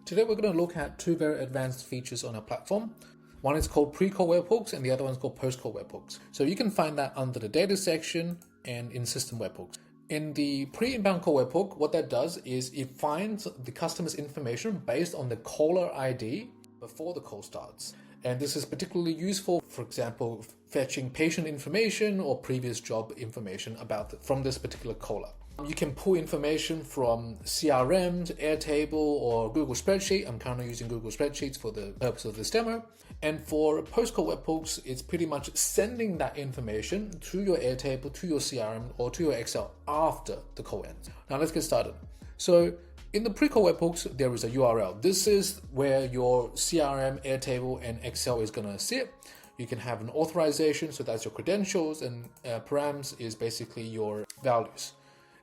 Today we're going to look at two very advanced features on our platform. One is called pre-call webhooks and the other one is called post-call webhooks. So you can find that under the data section and in system webhooks. In the pre-inbound call webhook, what that does is it finds the customer's information based on the caller ID before the call starts. And this is particularly useful, for example, fetching patient information or previous job information from this particular caller. You can pull information from CRMs, Airtable, or Google Spreadsheet. I'm currently using Google Spreadsheets for the purpose of this demo. And for post-call webhooks, it's pretty much sending that information to your Airtable, to your CRM, or to your Excel after the call ends. Now let's get started. So in the pre-call webhooks, there is a URL. This is where your CRM, Airtable, and Excel is going to sit. You can have an authorization, so that's your credentials, and params is basically your values.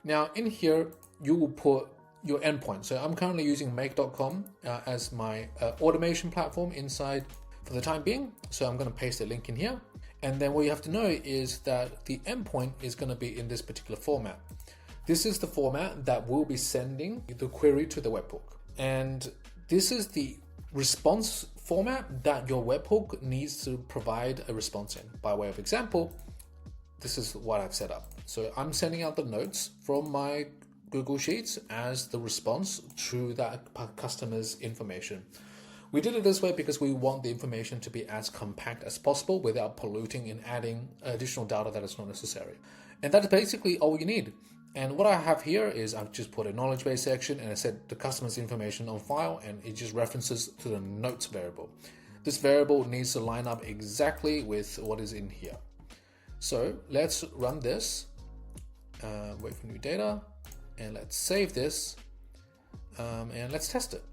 Now in here, you will put your endpoint. So I'm currently using make.com as my automation platform inside for the time being. So I'm going to paste a link in here. And then what you have to know is that the endpoint is going to be in this particular format. This is the format that will be sending the query to the webhook. And this is the response format that your webhook needs to provide a response in. By way of example, this is what I've set up. So I'm sending out the notes from my Google Sheets as the response to that customer's information. We did it this way because we want the information to be as compact as possible without polluting and adding additional data that is not necessary. And that's basically all you need. And what I have here is I've just put a knowledge base section and I said the customer's information on file, and it just references to the notes variable. This variable needs to line up exactly with what is in here. So let's run this, wait for new data, and let's save this, and let's test it.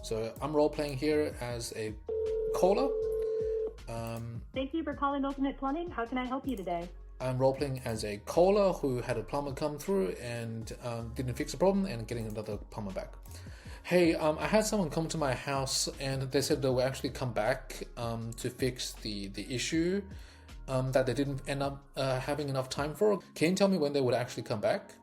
So I'm role playing here as a caller. Thank you for calling Ultimate Plumbing. How can I help you today? I'm role playing as a caller who had a plumber come through and didn't fix the problem and getting another plumber back. Hey, I had someone come to my house and they said they will actually come back to fix the issue that they didn't end up having enough time for. Can you tell me when they would actually come back?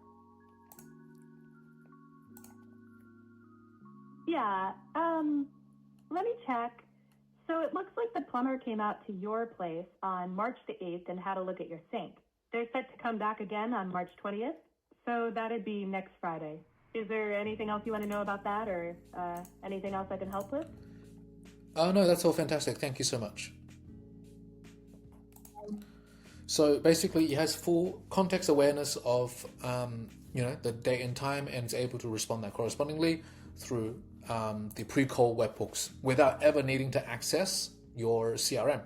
Yeah, let me check. So it looks like the plumber came out to your place on March the 8th and had a look at your sink. They're set to come back again on March 20th, so that'd be next Friday. Is there anything else you want to know about that, or anything else I can help with? Oh no, that's all fantastic. Thank you so much. So basically, it has full context awareness of the date and time, and it's able to respond that correspondingly through the pre-call webhooks without ever needing to access your CRM.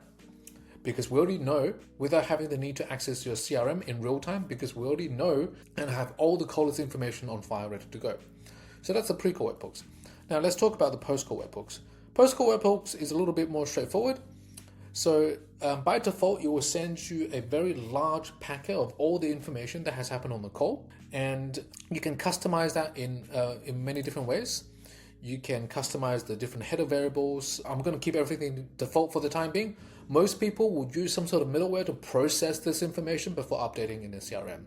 Because we already know, without having the need to access your CRM in real time, because we already know and have all the caller's information on file ready to go. So that's the pre-call webhooks. Now let's talk about the post-call webhooks. Post-call webhooks is a little bit more straightforward. So by default, it will send you a very large packet of all the information that has happened on the call. And you can customize that in many different ways. You can customize the different header variables. I'm going to keep everything default for the time being. Most people will use some sort of middleware to process this information before updating in the CRM.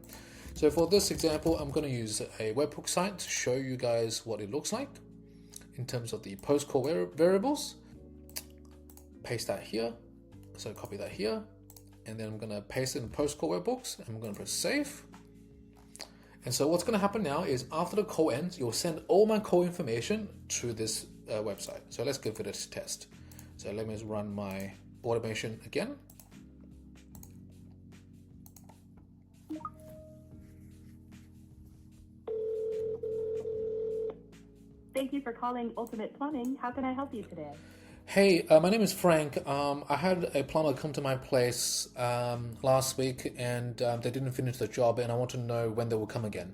So for this example, I'm going to use a webhook site to show you guys what it looks like in terms of the post-call variables. Paste that here. So copy that here. And then I'm going to paste it in post-call webhooks. And I'm going to press save. And so what's going to happen now is after the call ends, you'll send all my call information to this website. So let's give it a test. So let me run my automation again. Thank you for calling Ultimate Plumbing. How can I help you today? Hey, my name is Frank. I had a plumber come to my place last week and they didn't finish the job, and I want to know when they will come again.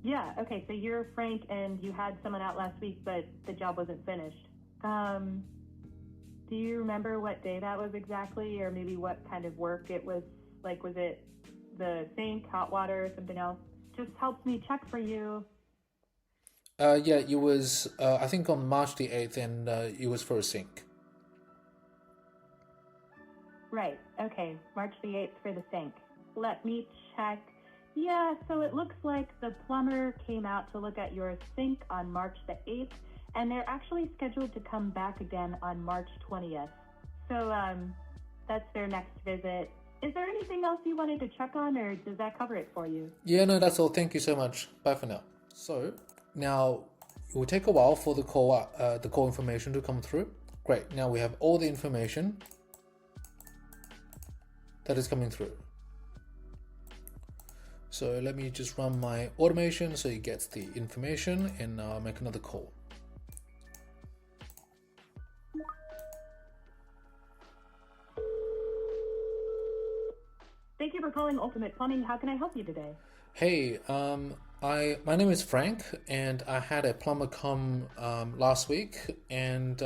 Yeah, okay, so you're Frank and you had someone out last week, but the job wasn't finished. Do you remember what day that was exactly, or maybe what kind of work it was? Like, was it the sink, hot water, or something else? Just helps me check for you. Yeah, it was, I think on March the 8th, and it was for a sink. Right, okay, March the 8th for the sink. Let me check. Yeah, so it looks like the plumber came out to look at your sink on March the 8th, and they're actually scheduled to come back again on March 20th. So, that's their next visit. Is there anything else you wanted to check on, or does that cover it for you? Yeah, no, that's all. Thank you so much. Bye for now. So now it will take a while for the call information to come through. Great. Now we have all the information that is coming through. So let me just run my automation so it gets the information, and I'll make another call. Thank you for calling Ultimate Plumbing. How can I help you today? Hey, my name is Frank, and I had a plumber come last week, and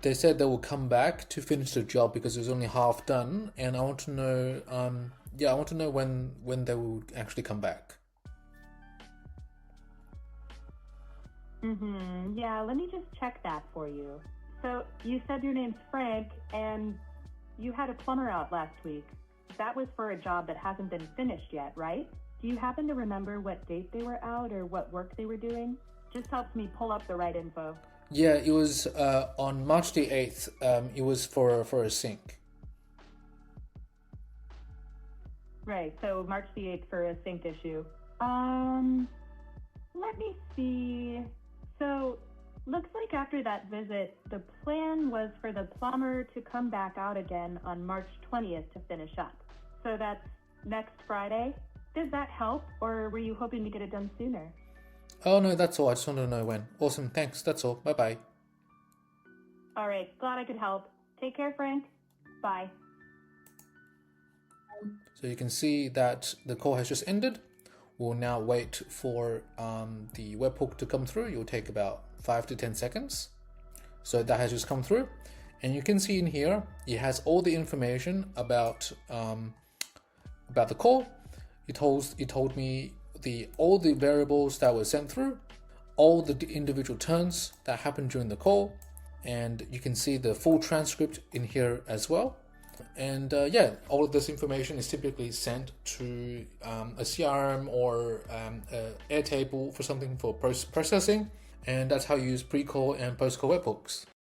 they said they will come back to finish the job because it was only half done, and I want to know, I want to know when they will actually come back. Yeah, let me just check that for you. So you said your name's Frank, and you had a plumber out last week. That was for a job that hasn't been finished yet, right? Do you happen to remember what date they were out or what work they were doing? Just helps me pull up the right info. Yeah, it was on March the 8th. It was for a sink. Right, so March the 8th for a sink issue. Let me see. So, looks like after that visit, the plan was for the plumber to come back out again on March 20th to finish up. So that's next Friday. Does that help, or were you hoping to get it done sooner? Oh no, that's all. I just wanted to know when. Awesome, thanks. That's all. Bye bye. All right, glad I could help. Take care, Frank. Bye. So you can see that the call has just ended. We'll now wait for the webhook to come through. It will take about 5 to 10 seconds. So that has just come through, and you can see in here it has all the information about the call. It told me all the variables that were sent through, all the individual turns that happened during the call, and you can see the full transcript in here as well. And yeah, all of this information is typically sent to a CRM or Airtable for something for processing, and that's how you use pre-call and post-call webhooks.